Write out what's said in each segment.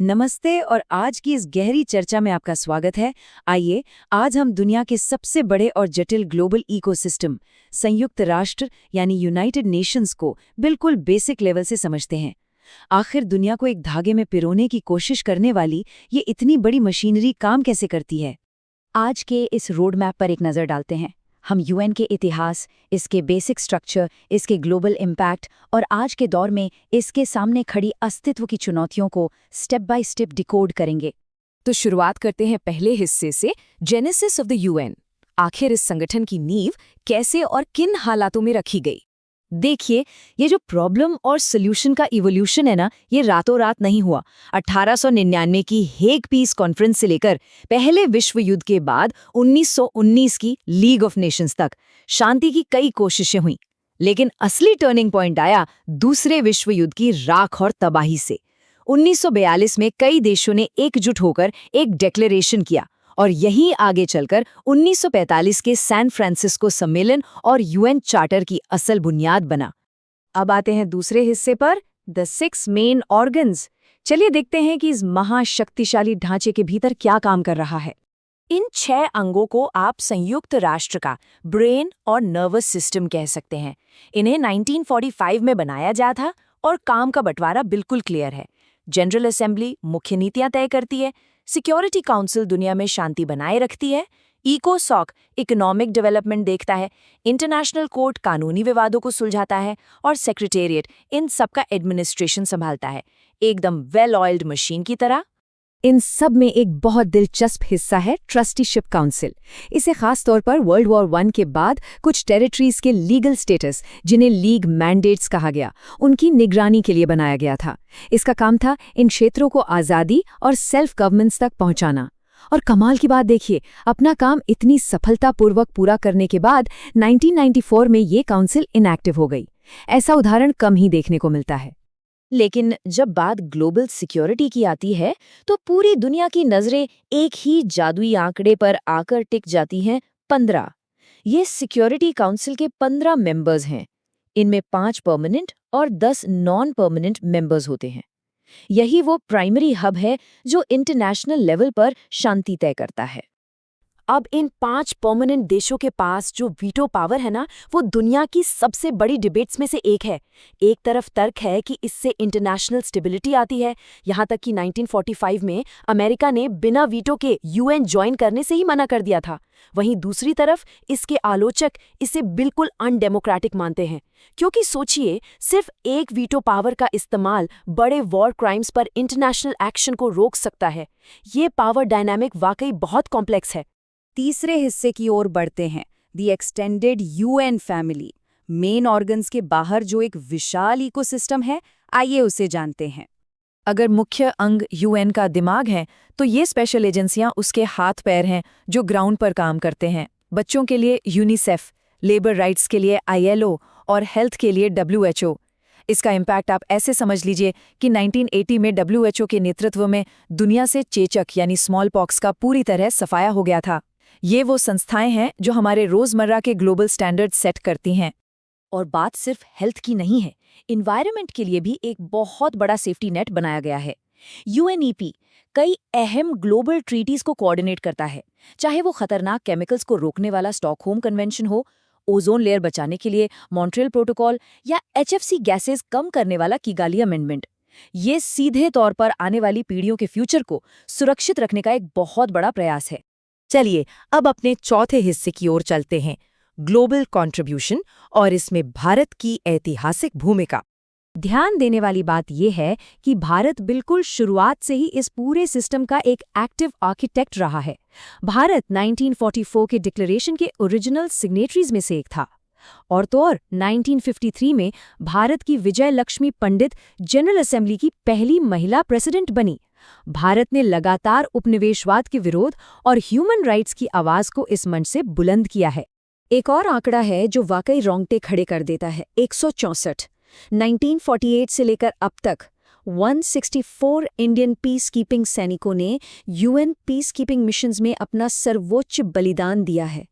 नमस्ते और आज की इस गहरी चर्चा में आपका स्वागत है। आइए आज हम दुनिया के सबसे बड़े और जटिल ग्लोबल इकोसिस्टम संयुक्त राष्ट्र यानी यूनाइटेड नेशंस को बिल्कुल बेसिक लेवल से समझते हैं। आखिर दुनिया को एक धागे में पिरोने की कोशिश करने वाली ये इतनी बड़ी मशीनरी काम कैसे करती है? आज के इस रोड मैप पर एक नज़र डालते हैं। हम यूएन के इतिहास, इसके बेसिक स्ट्रक्चर, इसके ग्लोबल इम्पैक्ट और आज के दौर में इसके सामने खड़ी अस्तित्व की चुनौतियों को स्टेप बाय स्टेप डिकोड करेंगे। तो शुरुआत करते हैं पहले हिस्से से, जेनेसिस ऑफ द यूएन। आखिर इस संगठन की नींव कैसे और किन हालातों में रखी गई? देखिए, ये जो प्रॉब्लम और सॉल्यूशन का इवोल्यूशन है ना, ये रातों रात नहीं हुआ। 1899 की हेग पीस कॉन्फ्रेंस से लेकर पहले विश्व युद्ध के बाद 1919 की लीग ऑफ नेशंस तक शांति की कई कोशिशें हुईं। लेकिन असली टर्निंग पॉइंट आया दूसरे विश्व युद्ध की राख और तबाही से। 1942 में कई देशों ने एकजुट होकर एक डिक्लेरेशन किया और यहीं आगे चलकर 1945 के सैन फ्रांसिस्को सम्मेलन और यूएन चार्टर की असल बुनियाद बना। अब आते हैं दूसरे हिस्से पर, द 6 मेन ऑर्गन्स। चलिए देखते हैं कि इस महाशक्तिशाली ढांचे के भीतर क्या काम कर रहा है। इन 6 अंगों को आप संयुक्त राष्ट्र का ब्रेन और नर्वस सिस्टम कह सकते हैं। इन्हें 1945 में बनाया गया था और काम का बंटवारा बिल्कुल क्लियर है। जनरल असेंबली मुख्य नीतियां तय करती है, सिक्योरिटी काउंसिल दुनिया में शांति बनाए रखती है, इकोसॉक इकोनॉमिक डेवलपमेंट देखता है, इंटरनेशनल कोर्ट कानूनी विवादों को सुलझाता है और सेक्रेटेरिएट इन सबका एडमिनिस्ट्रेशन संभालता है, एकदम वेल ऑयल्ड मशीन की तरह। इन सब में एक बहुत दिलचस्प हिस्सा है ट्रस्टीशिप काउंसिल। इसे खास तौर पर वर्ल्ड वॉर 1 के बाद कुछ टेरिटरीज के लीगल स्टेटस, जिन्हें लीग मैंडेट्स कहा गया, उनकी निगरानी के लिए बनाया गया था। इसका काम था इन क्षेत्रों को आज़ादी और सेल्फ गवर्नेंस तक पहुंचाना। और कमाल की बात देखिए, अपना काम इतनी सफलतापूर्वक पूरा करने के बाद 1994 में ये काउंसिल इनएक्टिव हो गई। ऐसा उदाहरण कम ही देखने को मिलता है। लेकिन जब बात ग्लोबल सिक्योरिटी की आती है तो पूरी दुनिया की नजरें एक ही जादुई आंकड़े पर आकर टिक जाती हैं, 15। ये सिक्योरिटी काउंसिल के 15 मेंबर्स हैं। इनमें 5 परमानेंट और 10 नॉन परमानेंट मेंबर्स होते हैं। यही वो प्राइमरी हब है जो इंटरनेशनल लेवल पर शांति तय करता है। अब इन 5 परमानेंट देशों के पास जो वीटो पावर है ना, वो दुनिया की सबसे बड़ी डिबेट्स में से एक है। एक तरफ तर्क है कि इससे इंटरनेशनल स्टेबिलिटी आती है, यहाँ तक कि 1945 में अमेरिका ने बिना वीटो के यूएन ज्वाइन करने से ही मना कर दिया था। वहीं दूसरी तरफ इसके आलोचक इसे बिल्कुल अनडेमोक्रेटिक मानते हैं, क्योंकि सोचिए, सिर्फ एक वीटो पावर का इस्तेमाल बड़े वॉर क्राइम्स पर इंटरनेशनल एक्शन को रोक सकता है। ये पावर डायनामिक वाकई बहुत कॉम्प्लेक्स है। तीसरे हिस्से की ओर बढ़ते हैं, the extended UN family. Main organs के बाहर जो एक विशाल इकोसिस्टम है, आइए उसे जानते हैं। अगर मुख्य अंग यूएन का दिमाग है, तो ये स्पेशल एजेंसियां उसके हाथ पैर हैं जो ग्राउंड पर काम करते हैं। बच्चों के लिए यूनिसेफ, लेबर राइट्स के लिए आईएलओ और हेल्थ के लिए डब्ल्यूएचओ। इसका इम्पैक्ट आप ऐसे समझ लीजिए कि 1980 में डब्ल्यूएचओ के नेतृत्व में दुनिया से चेचक यानी स्मॉल पॉक्स का पूरी तरह सफाया हो गया था। ये वो संस्थाएं हैं जो हमारे रोजमर्रा के ग्लोबल स्टैंडर्ड सेट करती हैं। और बात सिर्फ हेल्थ की नहीं है, इन्वायरमेंट के लिए भी एक बहुत बड़ा सेफ्टी नेट बनाया गया है। यूएनईपी कई अहम ग्लोबल ट्रीटीज को कोऑर्डिनेट करता है, चाहे वो खतरनाक केमिकल्स को रोकने वाला स्टॉकहोम कन्वेंशन हो, ओजोन लेयर बचाने के लिए मॉन्ट्रियल प्रोटोकॉल या एचएफसी गैसेज कम करने वाला किगाली अमेंडमेंट। ये सीधे तौर पर आने वाली पीढ़ियों के फ्यूचर को सुरक्षित रखने का एक बहुत बड़ा प्रयास है। चलिए अब अपने चौथे हिस्से की ओर चलते हैं, ग्लोबल कंट्रीब्यूशन और इसमें भारत की ऐतिहासिक भूमिका। ध्यान देने वाली बात यह है कि भारत बिल्कुल शुरुआत से ही इस पूरे सिस्टम का एक एक्टिव आर्किटेक्ट रहा है। भारत 1944 के डिक्लेरेशन के ओरिजिनल सिग्नेटरीज में से एक था। और तो और 1953 में भारत की विजय लक्ष्मी पंडित जनरल असेंबली की पहली महिला प्रेसिडेंट बनी। भारत ने लगातार उपनिवेशवाद के विरोध और ह्यूमन राइट्स की आवाज को इस मंच से बुलंद किया है। एक और आंकड़ा है जो वाकई रोंगटे खड़े कर देता है, 164। 1948 से लेकर अब तक 164 इंडियन पीस कीपिंग सैनिकों ने यूएन पीस कीपिंग मिशंस में अपना सर्वोच्च बलिदान दिया है।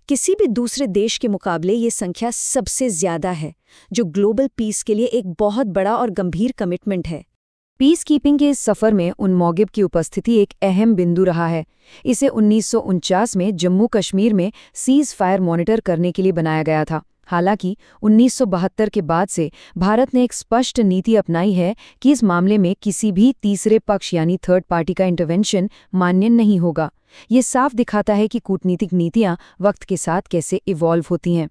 किसी भी दूसरे देश के मुकाबले ये संख्या सबसे ज्यादा है, जो ग्लोबल पीस के लिए एक बहुत बड़ा और गंभीर कमिटमेंट है। पीस कीपिंग के इस सफर में उनमोगिब की उपस्थिति एक अहम बिंदु रहा है। इसे 1949 में जम्मू कश्मीर में सीज फायर मॉनिटर करने के लिए बनाया गया था। हालांकि 1972 के बाद से भारत ने एक स्पष्ट नीति अपनाई है कि इस मामले में किसी भी तीसरे पक्ष यानी थर्ड पार्टी का इंटरवेंशन मान्य नहीं होगा। ये साफ दिखाता है कि कूटनीतिक नीतियां वक्त के साथ कैसे इवॉल्व होती हैं।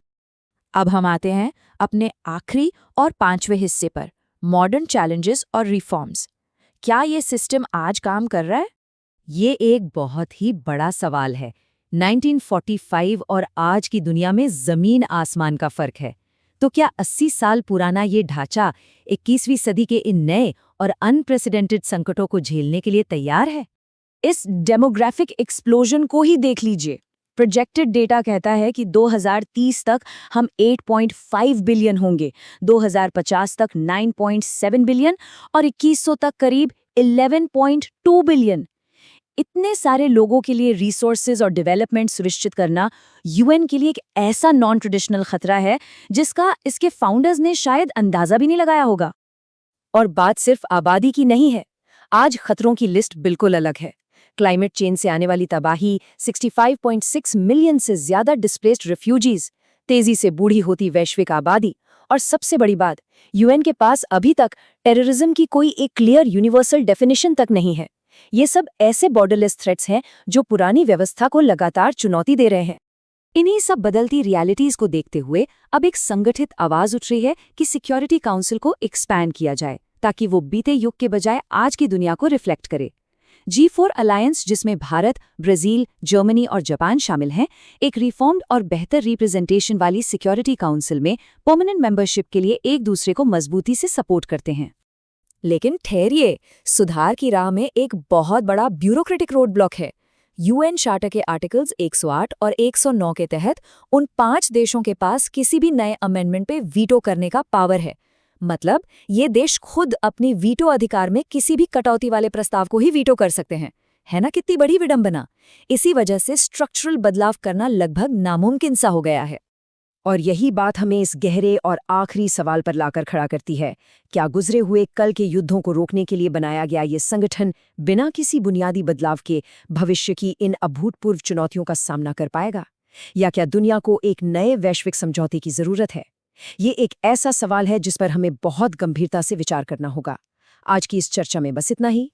अब हम आते हैं अपने आखिरी और 5वें हिस्से पर, मॉडर्न चैलेंजेस और रिफॉर्म्स। क्या ये सिस्टम आज काम कर रहा है? ये एक बहुत ही बड़ा सवाल है। 1945 और आज की दुनिया में जमीन आसमान का फर्क है। तो क्या 80 साल पुराना ये ढांचा 21वीं सदी के इन नए और अनप्रेसिडेंटेड संकटों को झेलने के लिए तैयार है? इस डेमोग्राफिक एक्सप्लोजन को ही देख लीजिए। प्रोजेक्टेड डेटा कहता है कि 2030 तक हम 8.5 बिलियन होंगे, 2050 तक 9.7 बिलियन और 2100 तक करीब 11.2 बिलियन। इतने सारे लोगों के लिए रिसोर्सेज और डेवलपमेंट सुनिश्चित करना यूएन के लिए एक ऐसा नॉन ट्रेडिशनल खतरा है जिसका इसके फाउंडर्स ने शायद अंदाजा भी नहीं लगाया होगा। और बात सिर्फ आबादी की नहीं है। आज खतरों की लिस्ट बिल्कुल अलग है। क्लाइमेट चेंज से आने वाली तबाही, 65.6 मिलियन से ज्यादा डिस्प्लेस्ड रिफ्यूजीज, तेजी से बूढ़ी होती वैश्विक आबादी और सबसे बड़ी बात, यूएन के पास अभी तक टेररिज्म की कोई एक क्लियर यूनिवर्सल डेफिनेशन तक नहीं है। ये सब ऐसे बॉर्डरलेस थ्रेट्स हैं जो पुरानी व्यवस्था को लगातार चुनौती दे रहे हैं। इन्हीं सब बदलती रियलिटीज को देखते हुए अब एक संगठित आवाज उठ रही है कि सिक्योरिटी काउंसिल को एक्सपैंड किया जाए ताकि वो बीते युग के बजाय आज की दुनिया को रिफ्लेक्ट करे। G4 अलायंस, जिसमें भारत, ब्राजील, जर्मनी और जापान शामिल हैं, एक रिफॉर्म्ड और बेहतर रिप्रेजेंटेशन वाली सिक्योरिटी काउंसिल में परमानेंट मेंबरशिप के लिए एक दूसरे को मजबूती से सपोर्ट करते हैं। लेकिन ठहरिए, सुधार की राह में एक बहुत बड़ा ब्यूरोक्रेटिक रोड ब्लॉक है। यूएन चार्टर के आर्टिकल्स 108 और 109 के तहत उन 5 देशों के पास किसी भी नए अमेंडमेंट पे वीटो करने का पावर है। मतलब ये देश खुद अपनी वीटो अधिकार में किसी भी कटौती वाले प्रस्ताव को ही वीटो कर सकते हैं। है ना कितनी बड़ी विडंबना। इसी वजह से स्ट्रक्चरल बदलाव करना लगभग नामुमकिन सा हो गया है। और यही बात हमें इस गहरे और आखिरी सवाल पर लाकर खड़ा करती है, क्या गुजरे हुए कल के युद्धों को रोकने के लिए बनाया गया ये संगठन बिना किसी बुनियादी बदलाव के भविष्य की इन अभूतपूर्व चुनौतियों का सामना कर पाएगा? या क्या दुनिया को एक नए वैश्विक समझौते की जरूरत है? ये एक ऐसा सवाल है जिस पर हमें बहुत गंभीरता से विचार करना होगा। आज की इस चर्चा में बस इतना ही।